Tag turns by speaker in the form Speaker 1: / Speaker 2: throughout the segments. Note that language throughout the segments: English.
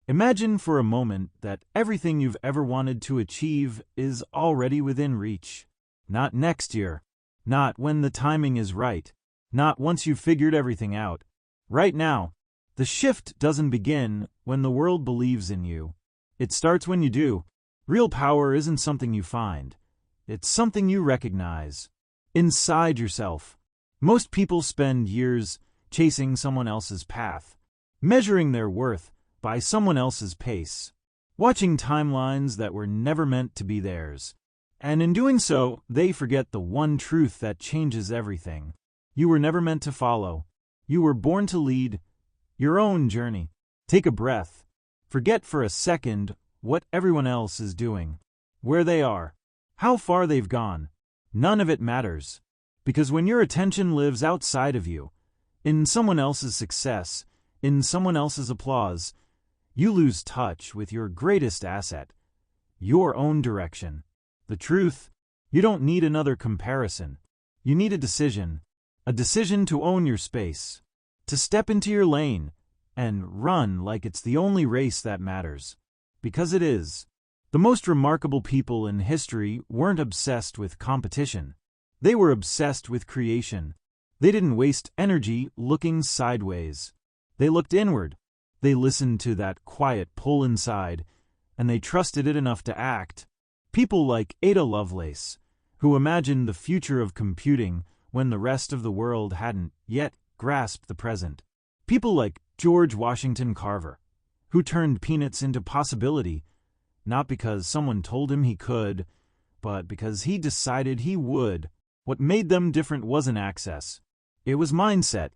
Speaker 1: Imagine for a moment that everything you've ever wanted to achieve is already within reach. Not next year. Not when the timing is right. Not once you've figured everything out. Right now. The shift doesn't begin when the world believes in you. It starts when you do. Real power isn't something you find. It's something you recognize. Inside yourself. Most people spend years chasing someone else's path, measuring their worth by someone else's pace, watching timelines that were never meant to be theirs. And in doing so, they forget the one truth that changes everything. You were never meant to follow. You were born to lead your own journey. Take a breath. Forget for a second what everyone else is doing, where they are, how far they've gone. None of it matters. Because when your attention lives outside of you, in someone else's success, in someone else's applause, you lose touch with your greatest asset, your own direction. The truth, you don't need another comparison. You need a decision to own your space, to step into your lane and run like it's the only race that matters. Because it is. The most remarkable people in history weren't obsessed with competition. They were obsessed with creation. They didn't waste energy looking sideways. They looked inward. They listened to that quiet pull inside, and they trusted it enough to act. People like Ada Lovelace, who imagined the future of computing when the rest of the world hadn't yet grasped the present. People like George Washington Carver, who turned peanuts into possibility, not because someone told him he could, but because he decided he would. What made them different wasn't access. It was mindset.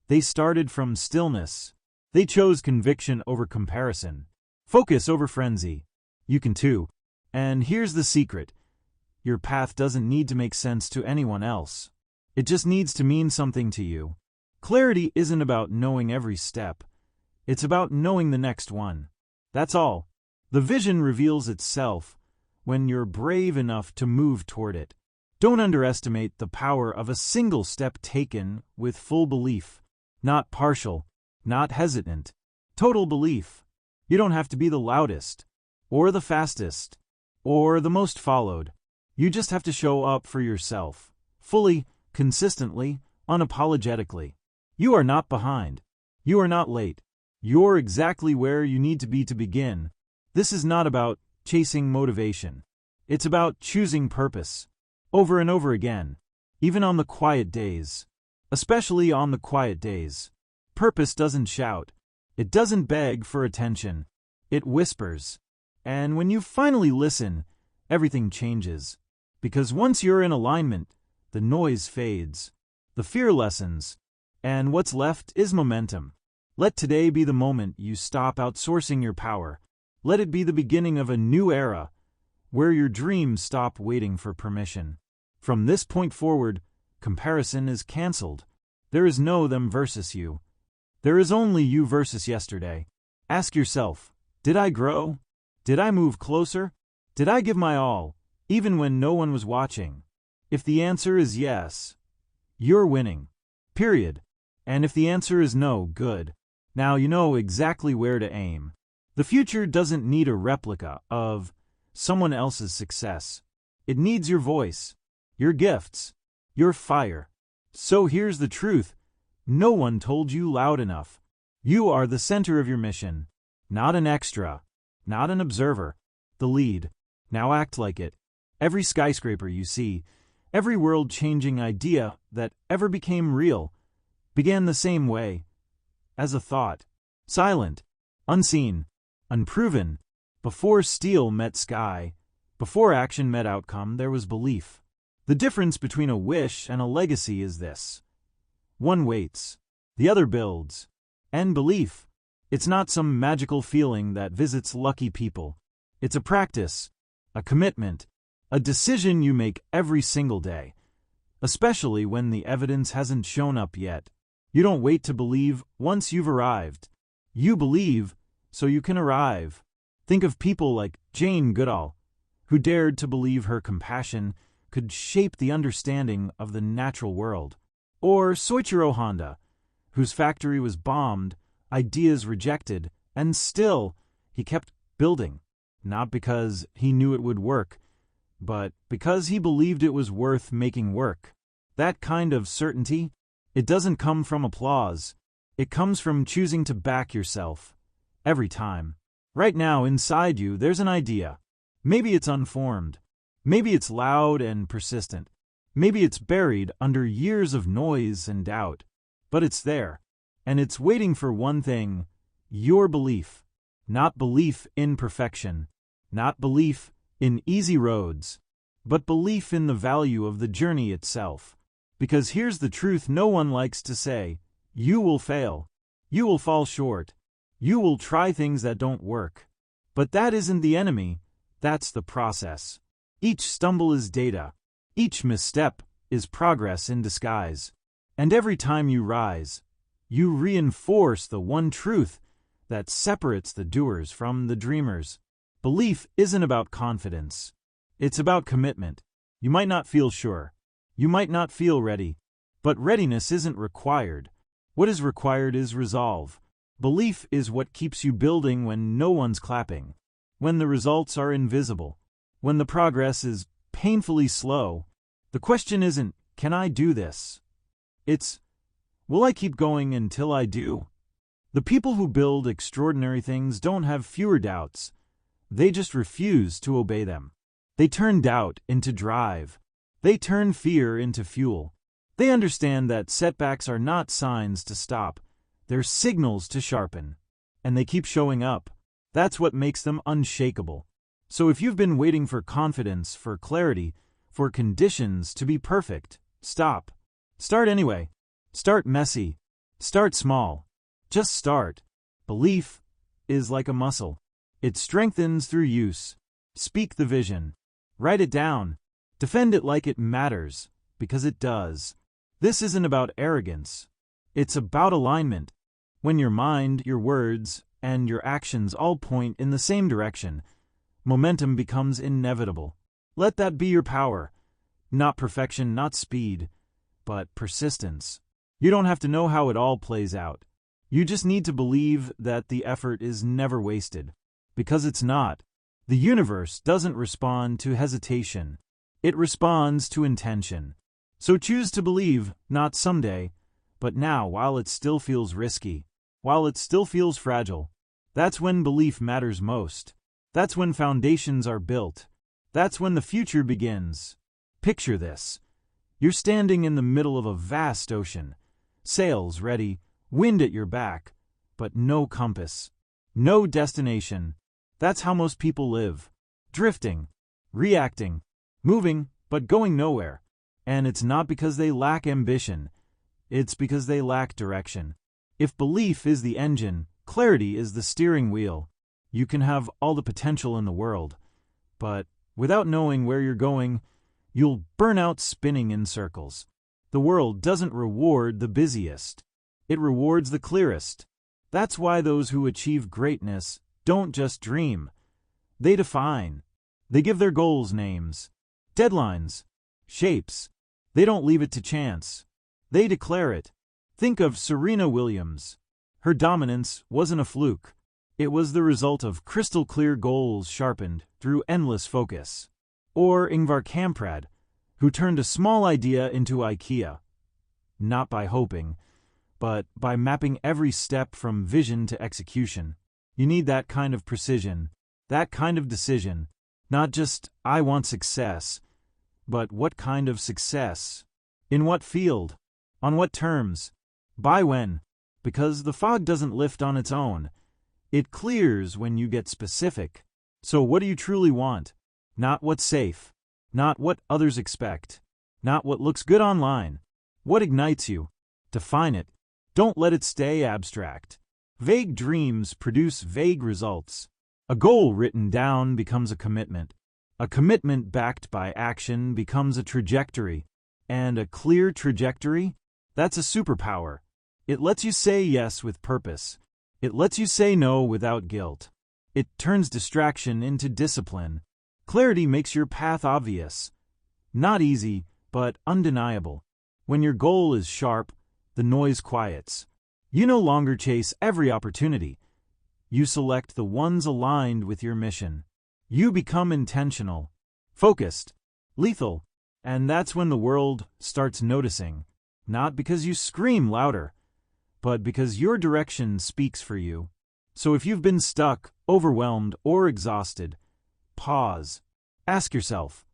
Speaker 1: They started from stillness. They chose conviction over comparison, focus over frenzy. You can too. And here's the secret. Your path doesn't need to make sense to anyone else. It just needs to mean something to you. Clarity isn't about knowing every step. It's about knowing the next one. That's all. The vision reveals itself when you're brave enough to move toward it. Don't underestimate the power of a single step taken with full belief. Not partial, not hesitant. Total belief. You don't have to be the loudest, or the fastest, or the most followed. You just have to show up for yourself. Fully, consistently, unapologetically. You are not behind. You are not late. You're exactly where you need to be to begin. This is not about chasing motivation. It's about choosing purpose. Over and over again. Even on the quiet days. Especially on the quiet days. Purpose doesn't shout. It doesn't beg for attention. It whispers. And when you finally listen, everything changes. Because once you're in alignment, the noise fades. The fear lessens. And what's left is momentum. Let today be the moment you stop outsourcing your power. Let it be the beginning of a new era, where your dreams stop waiting for permission. From this point forward, comparison is cancelled. There is no them versus you. There is only you versus yesterday. Ask yourself, did I grow? Did I move closer? Did I give my all, even when no one was watching? If the answer is yes, you're winning. Period. And if the answer is no, good. Now you know exactly where to aim. The future doesn't need a replica of someone else's success. It needs your voice, your gifts, your fire. So here's the truth. No one told you loud enough. You are the center of your mission. Not an extra. Not an observer. The lead. Now act like it. Every skyscraper you see, every world-changing idea that ever became real, began the same way. As a thought. Silent. Unseen. Unproven. Before steel met sky, before action met outcome, there was belief. The difference between a wish and a legacy is this. One waits. The other builds. And belief. It's not some magical feeling that visits lucky people. It's a practice. A commitment. A decision you make every single day. Especially when the evidence hasn't shown up yet. You don't wait to believe once you've arrived. You believe so you can arrive. Think of people like Jane Goodall, who dared to believe her compassion could shape the understanding of the natural world. Or Soichiro Honda, whose factory was bombed, ideas rejected, and still, He kept building, not because he knew it would work, but because he believed it was worth making work. That kind of certainty, it doesn't come from applause. It comes from choosing to back yourself. Every time. Right now, inside you, there's an idea. Maybe it's unformed. Maybe it's loud and persistent. Maybe it's buried under years of noise and doubt. But it's there. And it's waiting for one thing: your belief. Not belief in perfection. Not belief in easy roads. But belief in the value of the journey itself. Because here's the truth no one likes to say: you will fail. You will fall short. You will try things that don't work. But that isn't the enemy. That's the process. Each stumble is data. Each misstep is progress in disguise. And every time you rise, you reinforce the one truth that separates the doers from the dreamers. Belief isn't about confidence. It's about commitment. You might not feel sure. You might not feel ready. But readiness isn't required. What is required is resolve. Belief is what keeps you building when no one's clapping, when the results are invisible, when the progress is painfully slow. The question isn't, can I do this? It's, will I keep going until I do? The people who build extraordinary things don't have fewer doubts. They just refuse to obey them. They turn doubt into drive. They turn fear into fuel. They understand that setbacks are not signs to stop. They're signals to sharpen. And they keep showing up. That's what makes them unshakable. So if you've been waiting for confidence, for clarity, for conditions to be perfect, stop. Start anyway. Start messy. Start small. Just start. Belief is like a muscle. It strengthens through use. Speak the vision. Write it down. Defend it like it matters, because it does. This isn't about arrogance. It's about alignment. When your mind, your words, and your actions all point in the same direction, momentum becomes inevitable. Let that be your power. Not perfection, not speed, but persistence. You don't have to know how it all plays out. You just need to believe that the effort is never wasted. Because it's not. The universe doesn't respond to hesitation. It responds to intention. So choose to believe, not someday, but now, while it still feels risky, while it still feels fragile. That's when belief matters most. That's when foundations are built. That's when the future begins. Picture this. You're standing in the middle of a vast ocean. Sails ready, wind at your back, but no compass. No destination. That's how most people live. Drifting, reacting, moving, but going nowhere. And it's not because they lack ambition. It's because they lack direction. If belief is the engine, clarity is the steering wheel. You can have all the potential in the world, but without knowing where you're going, you'll burn out spinning in circles. The world doesn't reward the busiest. It rewards the clearest. That's why those who achieve greatness don't just dream. They define. They give their goals names, deadlines, shapes. They don't leave it to chance. They declare it. Think of Serena Williams. Her dominance wasn't a fluke. It was the result of crystal-clear goals sharpened through endless focus. Or Ingvar Kamprad, who turned a small idea into IKEA. Not by hoping, but by mapping every step from vision to execution. You need that kind of precision, that kind of decision. Not just, I want success, but what kind of success? In what field? On what terms? By when? Because the fog doesn't lift on its own. It clears when you get specific. So what do you truly want? Not what's safe. Not what others expect. Not what looks good online. What ignites you? Define it. Don't let it stay abstract. Vague dreams produce vague results. A goal written down becomes a commitment. A commitment backed by action becomes a trajectory. And a clear trajectory? That's a superpower. It lets you say yes with purpose. It lets you say no without guilt. It turns distraction into discipline. Clarity makes your path obvious. Not easy, but undeniable. When your goal is sharp, the noise quiets. You no longer chase every opportunity. You select the ones aligned with your mission. You become intentional, focused, lethal, and that's when the world starts noticing, not because you scream louder, but because your direction speaks for you. So if you've been stuck, overwhelmed, or exhausted, pause. Ask yourself,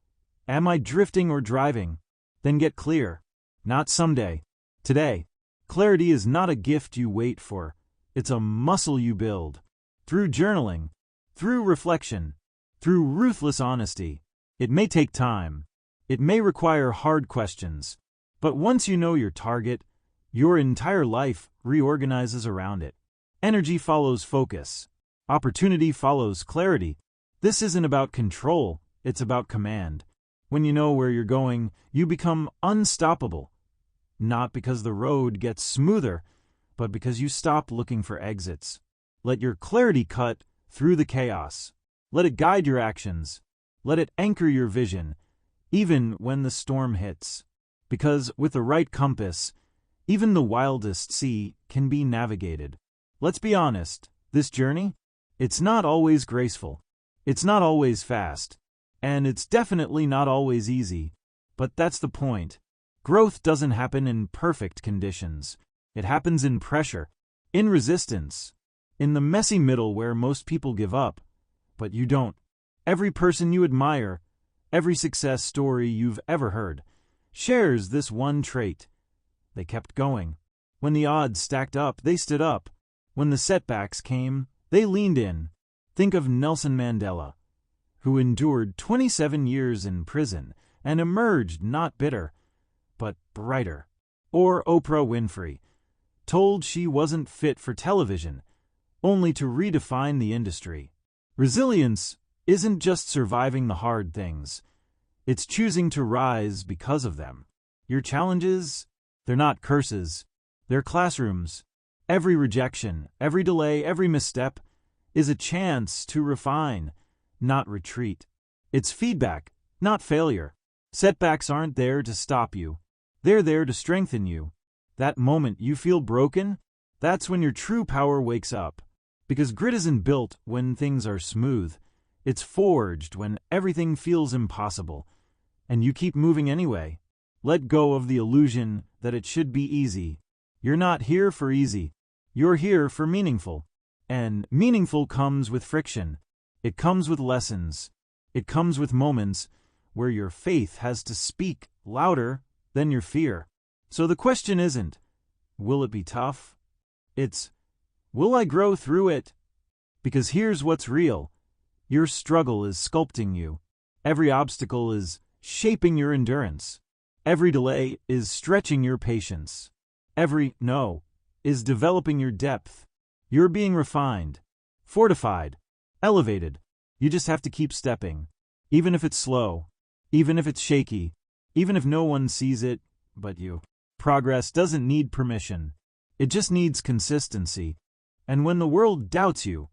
Speaker 1: am I drifting or driving? Then get clear. Not someday. Today. Clarity is not a gift you wait for. It's a muscle you build. Through journaling, through reflection, through ruthless honesty. It may take time. It may require hard questions. But once you know your target, your entire life reorganizes around it. Energy follows focus. Opportunity follows clarity. This isn't about control, it's about command. When you know where you're going, you become unstoppable. Not because the road gets smoother, but because you stop looking for exits. Let your clarity cut through the chaos. Let it guide your actions. Let it anchor your vision, even when the storm hits. Because with the right compass, even the wildest sea can be navigated. Let's be honest, this journey, it's not always graceful. It's not always fast. And it's definitely not always easy. But that's the point. Growth doesn't happen in perfect conditions. It happens in pressure, in resistance, in the messy middle where most people give up. But you don't. Every person you admire, every success story you've ever heard, shares this one trait. They kept going. When the odds stacked up, they stood up. When the setbacks came, they leaned in. Think of Nelson Mandela, who endured 27 years in prison and emerged not bitter, but brighter. Or Oprah Winfrey, told she wasn't fit for television, only to redefine the industry. Resilience isn't just surviving the hard things. It's choosing to rise because of them. Your challenges, they're not curses. They're classrooms. Every rejection, every delay, every misstep is a chance to refine, not retreat. It's feedback, not failure. Setbacks aren't there to stop you. They're there to strengthen you. That moment you feel broken, that's when your true power wakes up. Because grit isn't built when things are smooth. It's forged when everything feels impossible. And you keep moving anyway. Let go of the illusion that it should be easy. You're not here for easy. You're here for meaningful. And meaningful comes with friction. It comes with lessons. It comes with moments where your faith has to speak louder than your fear. So the question isn't, will it be tough? It's, will I grow through it? Because here's what's real. Your struggle is sculpting you. Every obstacle is shaping your endurance. Every delay is stretching your patience. Every no is developing your depth. You're being refined, fortified, elevated. You just have to keep stepping. Even if it's slow, even if it's shaky, even if no one sees it but you. Progress doesn't need permission. It just needs consistency. And when the world doubts you,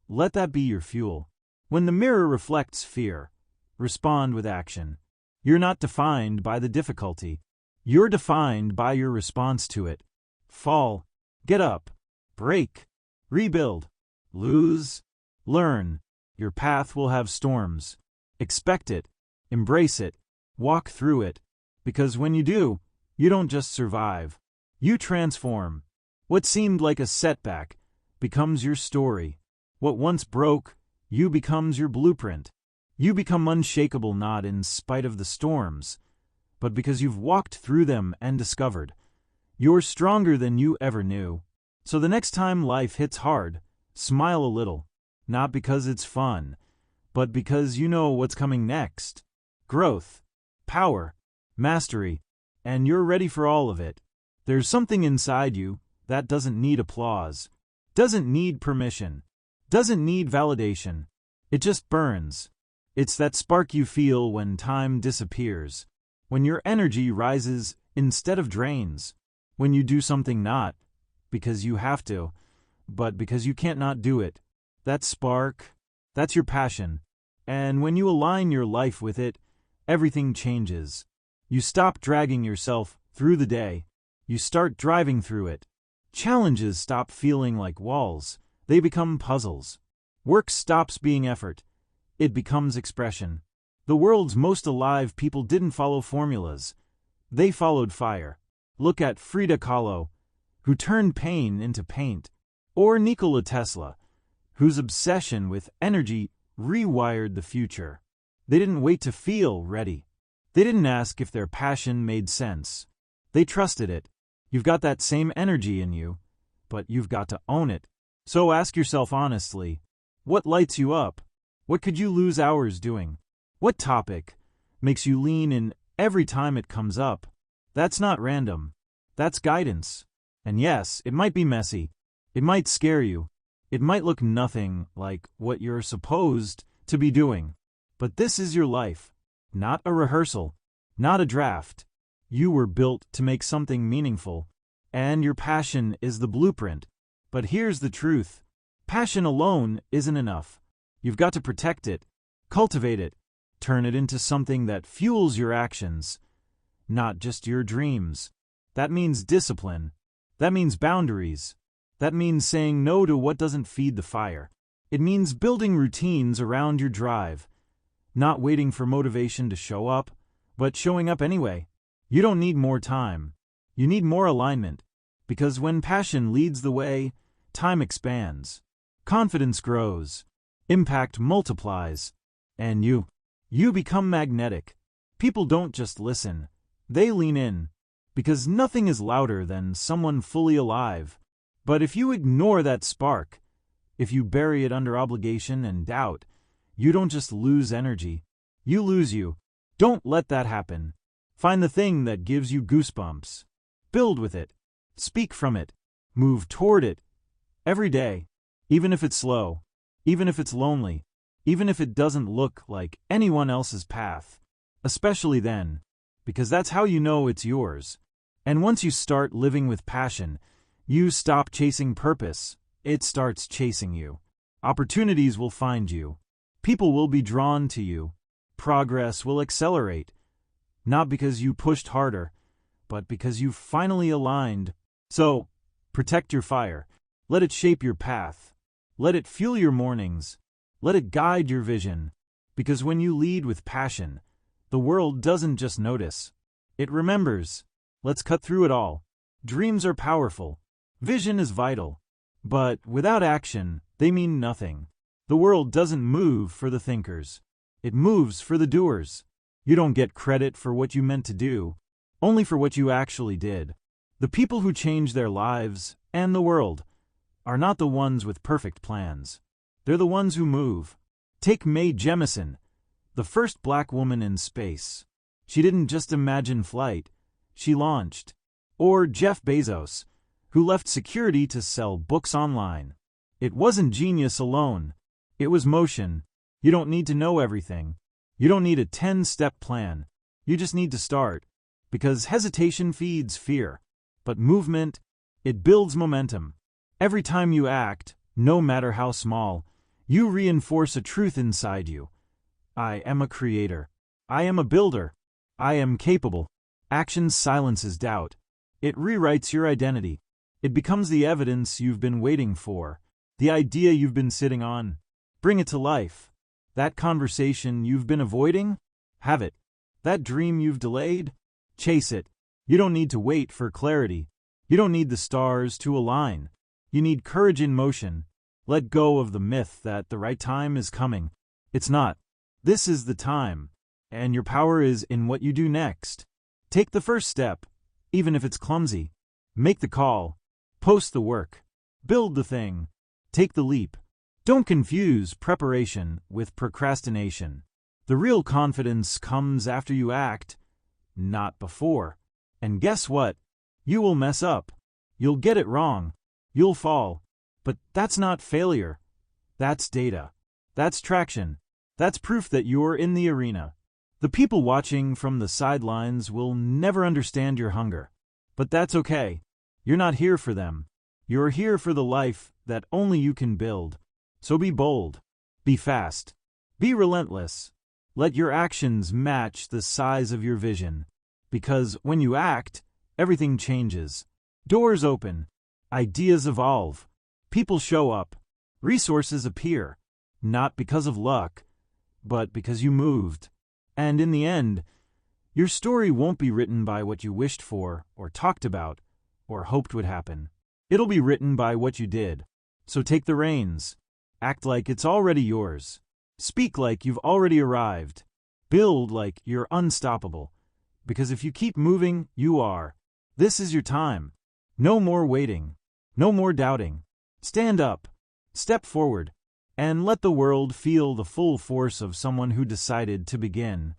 Speaker 1: let that be your fuel. When the mirror reflects fear, respond with action. You're not defined by the difficulty. You're defined by your response to it. Fall, get up, break, rebuild, lose, learn. Your path will have storms. Expect it, embrace it, walk through it. Because when you do, you don't just survive. You transform. What seemed like a setback becomes your story. What once broke, you becomes your blueprint. You become unshakable not in spite of the storms, but because you've walked through them and discovered you're stronger than you ever knew. So the next time life hits hard, smile a little, not because it's fun, but because you know what's coming next. Growth, power, mastery, and you're ready for all of it. There's something inside you that doesn't need applause, doesn't need permission, doesn't need validation. It just burns. It's that spark you feel when time disappears, when your energy rises instead of drains, when you do something not because you have to, but because you can't not do it. That spark, that's your passion. And when you align your life with it, everything changes. You stop dragging yourself through the day. You start driving through it. Challenges stop feeling like walls. They become puzzles. Work stops being effort. It becomes expression. The world's most alive people didn't follow formulas. They followed fire. Look at Frida Kahlo, who turned pain into paint, or Nikola Tesla, whose obsession with energy rewired the future. They didn't wait to feel ready. They didn't ask if their passion made sense. They trusted it. You've got that same energy in you, but you've got to own it. So ask yourself honestly, what lights you up? What could you lose hours doing? What topic makes you lean in every time it comes up? That's not random. That's guidance. And yes, it might be messy. It might scare you. It might look nothing like what you're supposed to be doing. But this is your life. Not a rehearsal. Not a draft. You were built to make something meaningful. And your passion is the blueprint. But here's the truth. Passion alone isn't enough. You've got to protect it. Cultivate it. Turn it into something that fuels your actions. Not just your dreams. That means discipline. That means boundaries. That means saying no to what doesn't feed the fire. It means building routines around your drive. Not waiting for motivation to show up, but showing up anyway. You don't need more time. You need more alignment. Because when passion leads the way, time expands. Confidence grows. Impact multiplies. And you become magnetic. People don't just listen. They lean in. Because nothing is louder than someone fully alive. But if you ignore that spark, if you bury it under obligation and doubt, you don't just lose energy. You lose you. Don't let that happen. Find the thing that gives you goosebumps. Build with it. Speak from it. Move toward it. Every day. Even if it's slow. Even if it's lonely. Even if it doesn't look like anyone else's path. Especially then. Because that's how you know it's yours. And once you start living with passion, you stop chasing purpose. It starts chasing you. Opportunities will find you. People will be drawn to you. Progress will accelerate. Not because you pushed harder, but because you finally aligned. So, protect your fire. Let it shape your path. Let it fuel your mornings. Let it guide your vision. Because when you lead with passion, the world doesn't just notice. It remembers. Let's cut through it all. Dreams are powerful. Vision is vital. But without action, they mean nothing. The world doesn't move for the thinkers. It moves for the doers. You don't get credit for what you meant to do, only for what you actually did. The people who change their lives, and the world, are not the ones with perfect plans. They're the ones who move. Take Mae Jemison, the first black woman in space. She didn't just imagine flight. She launched. Or Jeff Bezos, who left security to sell books online. It wasn't genius alone. It was motion. You don't need to know everything. You don't need a 10-step plan. You just need to start. Because hesitation feeds fear. But movement, it builds momentum. Every time you act, no matter how small, you reinforce a truth inside you. I am a creator. I am a builder. I am capable. Action silences doubt. It rewrites your identity. It becomes the evidence you've been waiting for, the idea you've been sitting on. Bring it to life. That conversation you've been avoiding? Have it. That dream you've delayed? Chase it. You don't need to wait for clarity. You don't need the stars to align. You need courage in motion. Let go of the myth that the right time is coming. It's not. This is the time. And your power is in what you do next. Take the first step, even if it's clumsy. Make the call. Post the work. Build the thing. Take the leap. Don't confuse preparation with procrastination. The real confidence comes after you act, not before. And guess what? You will mess up. You'll get it wrong. You'll fall. But that's not failure. That's data. That's traction. That's proof that you're in the arena. The people watching from the sidelines will never understand your hunger. But that's okay. You're not here for them. You're here for the life that only you can build. So be bold. Be fast. Be relentless. Let your actions match the size of your vision. Because when you act, everything changes. Doors open. Ideas evolve. People show up. Resources appear, not because of luck, but because you moved. And in the end, your story won't be written by what you wished for, or talked about, or hoped would happen. It'll be written by what you did. So take the reins. Act like it's already yours. Speak like you've already arrived. Build like you're unstoppable. Because if you keep moving, you are. This is your time. No more waiting. No more doubting. Stand up. Step forward. And let the world feel the full force of someone who decided to begin.